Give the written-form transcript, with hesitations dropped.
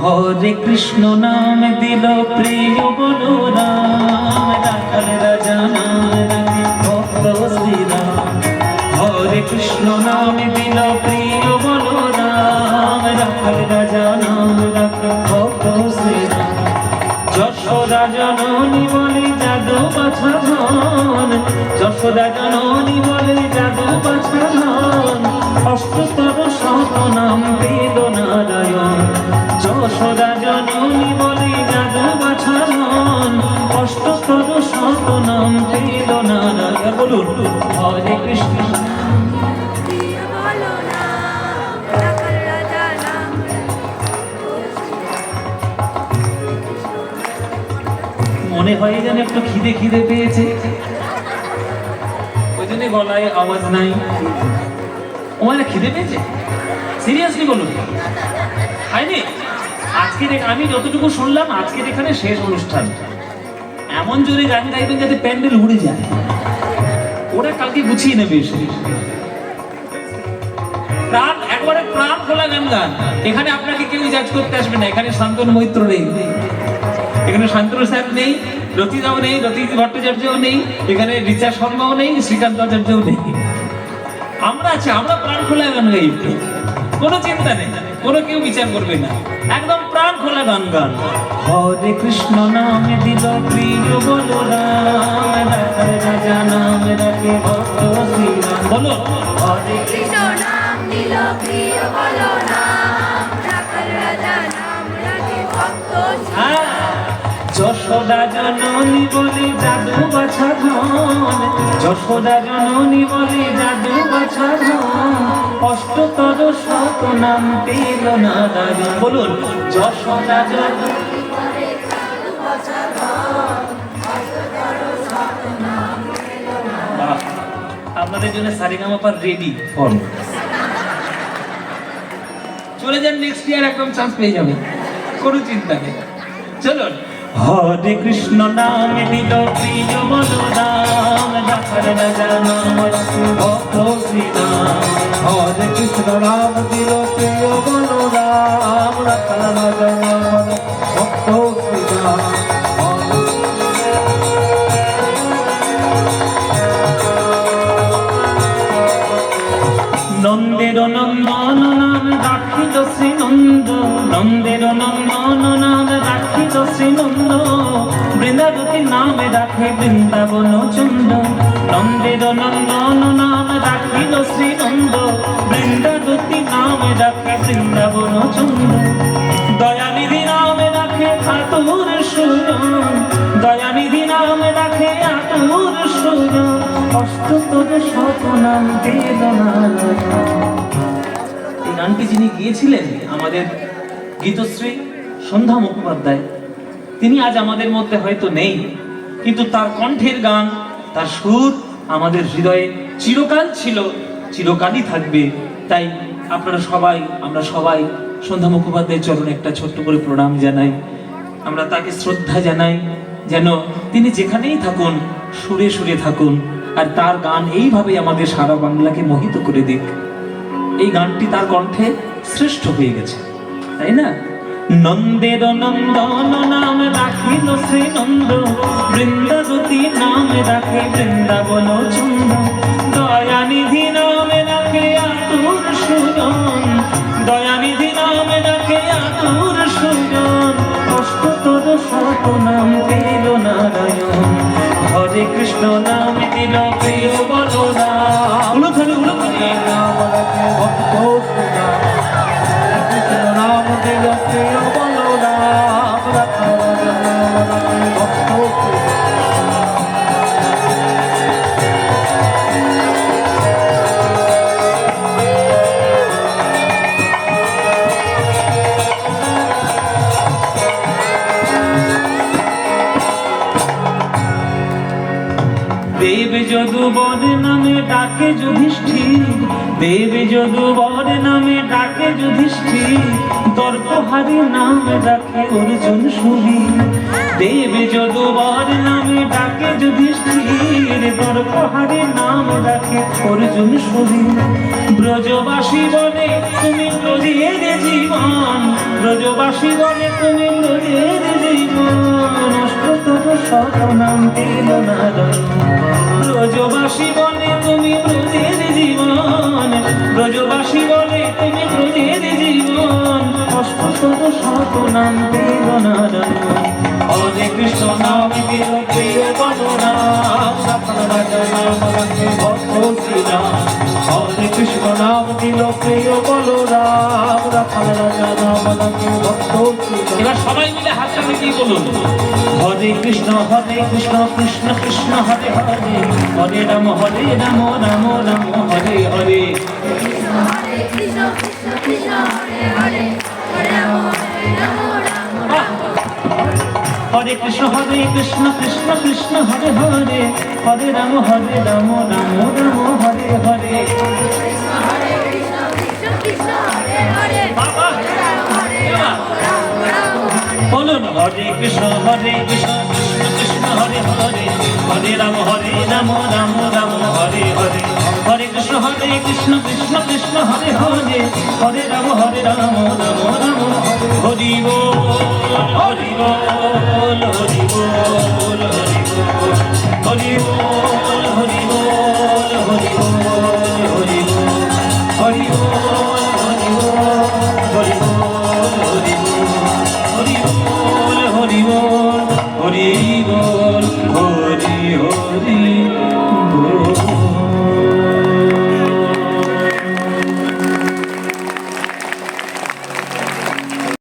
হরে কৃষ্ণ নাম দিল প্রিয় বলরাম, রাখাল রাজা নাম রাখে ভক্ত শ্রীরাম। হরে কৃষ্ণ নাম দিল প্রিয় বলরাম, রাখাল রাজা নাম রাখে ভক্ত শ্রীরাম। যশোদা জননী বলে জাদু বাছা ধন, যশোদা জননী বলে জাদু বাছা ধন। অষ্টতর শত নাম বেদ নারায়ণ, যশোদা জননী বলে জাদু বাছা ধন। অষ্টতর শত নাম বেদ নারায়ণ। বলুন হরে কৃষ্ণ। মনে হয় যেন একটু খিদে খিদে পেয়েছে, ওই জন্য গলায় আওয়াজ নাই। ওমায় খিদে পেয়েছে সিরিয়াসলি বলুন, হয়নি? আজকের আমি যতটুকু শুনলাম আজকের এখানে শেষ অনুষ্ঠান। এমন জোরে গান গাইবেন যাতে প্যান্ডেল উড়ে যায়, ওরা কালকে গুছিয়ে নেবে। প্রাণ একবারে প্রাণ খোলা গান গান। এখানে আপনাকে কেউ জাজ করতে আসবে না। এখানে শান্তনু মৈত্র নেই, এখানে শান্তনু স্যার নেই, রতিদাও নেই, রতি ভট্টাচার্যও নেই, এখানে রিচা শর্মাও নেই, শ্রীকান্ত আচার্যও নেই। আমরা আছি, আমরা প্রাণ খোলা গান গাই, কোনো চিন্তা নেই, কোনো কেউ বিচার করবে না, একদম প্রাণ খোলা গান গান। হরে কৃষ্ণ নাম দিল প্রিয় বলরাম, রাখাল রাজা নাম রাখে ভক্ত শ্রীরাম। বলো হরে কৃষ্ণ নাম দিল প্রিয় বলরাম, রাখাল রাজা নাম রাখে ভক্ত শ্রীরাম। যশোদা জননী বলে জাদু বাছা ধন, যশোদা জননী বলে জাদু বাছা ধন। অষ্টতর শত নাম পেল নারায়ণ। বলুন যশোদা জননী বলে জাদু বাছা ধন, অষ্টতর শত নাম পেল নারায়ণ। আপনাদের জন্য সারেগামাপা রেডি ফর। চলে যান, নেক্সট ইয়ার একদম চান্স পেয়ে যাবে, কোনো চিন্তা নেই। চলুন হরে কৃষ্ণ নাম দিল প্রিয় বলরাম, রাখাল রাজা নাম রাখে ভক্ত শ্রীরাম। হরে কৃষ্ণ নাম দিল প্রিয় বলরাম, রাখাল রাজা নাম রাখে ভক্ত শ্রীরাম। নন্দের নন্দন নাম রাখিল শ্রীনন্দ, নন্দের নন্দন নাম রাখিল শ্রীনন্দ। বৃন্দাবতী নামে রাখে বৃন্দাবন চন্দ, নন্দের নন্দন নাম রাখিল শ্রীনন্দ। বৃন্দাবতী নামে রাখে বৃন্দাবন চন্দ। দয়ানিধি নামে রাখে আতুর সুজন, দয়ানিধি নামে রাখে আতুর সুজন। অষ্টতর শত নাম পেল নারায়ণ। এই গানটি যিনি গিয়েছিলেন আমাদের গীতশ্রী সন্ধ্যা মুখোপাধ্যায়, তিনি আজ আমাদের মধ্যে হয়তো নেই, কিন্তু তার কণ্ঠের গান, তার সুর আমাদের হৃদয়ে চিরকাল ছিল, চিরকালই থাকবে। তাই আপনারা সবাই, আমরা সবাই সন্ধ্যা মুখোপাধ্যায়ের চরণে একটা ছোট্ট করে প্রণাম জানাই। আমরা তাকে শ্রদ্ধা জানাই, যেন তিনি যেখানেই থাকুন সুরে সুরে থাকুন, আর তার গান এইভাবে আমাদের সারা বাংলাকে মোহিত করে দিক। এই গানটি তার কণ্ঠে শ্রেষ্ঠ হয়ে গেছে, তাই না? নন্দের নন্দন নাম রাখিল শ্রীনন্দ, বৃন্দাবতী নাম রাখে বৃন্দাবন চন্দ। দয়ানিধি নামে রাখে আতুর সুজন, দয়ানিধি নামে রাখে আতুর সুজন। অষ্টতর শত নাম পেল নারায়ণ। হরে কৃষ্ণ নাম দিল প্রিয় বলরাম, নাম রাখে ভক্ত শ্রীরাম। কৃষ্ণ নাম দিল প্রিয় বলরাম, রাখাল রাজা নাম রাখে ভক্ত শ্রীরাম। দেব যদুবর নামে ডাকে যুধিষ্ঠির, দেব যদুবর নামে ডাকে যুধিষ্ঠির। দর্পহারি নামে ডাকে অর্জুন সুবীর, দেব যদুবর নামে ডাকে যুধিষ্ঠির। দর্পহারি নাম ডাকে অর্জুন সুবীর। ব্রজবাসী বলে তুমি ব্রজের জীবন, ব্রজবাসী বলে তুমি ব্রজের জীবন অষ্টতর শত নাম পেল নারায়ণ ব্রজবাসী বলে তুমি ব্রজের জীবন ব্রজবাসী বলে তুমি ব্রজের জীবন অষ্টতর শত নাম পেল নারায়ণ হরে কৃষ্ণ নাম দিল প্রিয় বলরাম রাখাল রাজা নাম রাখে ভক্ত শ্রীরাম হরে কৃষ্ণ নাম দিল প্রিয় বলরাম রাখাল রাজা নাম রাখে ভক্ত শ্রীরাম এবার সবাই মিলে হাতটা মিলিয়ে বলুন হরে কৃষ্ণ কৃষ্ণ কৃষ্ণ হরে হরে হরে রাম রাম রাম হরে হরে হরে কৃষ্ণ কৃষ্ণ কৃষ্ণ হরে হরে হরে রাম রাম রাম হরে কৃষ্ণ কৃষ্ণ কৃষ্ণ হরে হরে হরে রাম রাম রাম হরে হরে হরে কৃষ্ণ কৃষ্ণ কৃষ্ণ হরে হরে বাবা হরে রাম রাম রাম বলুন হরে কৃষ্ণ কৃষ্ণ কৃষ্ণ হরে হরে হরে রাম রাম রাম হরে হরে হরে কৃষ্ণ কৃষ্ণ কৃষ্ণ হরে হরে হরে রাম রাম রাম হরি বল হরি বল হরি বল হরি বল হরি বল হরি বল হরি বল হরি বল হরি বল হরি বল হরি বল হরি বল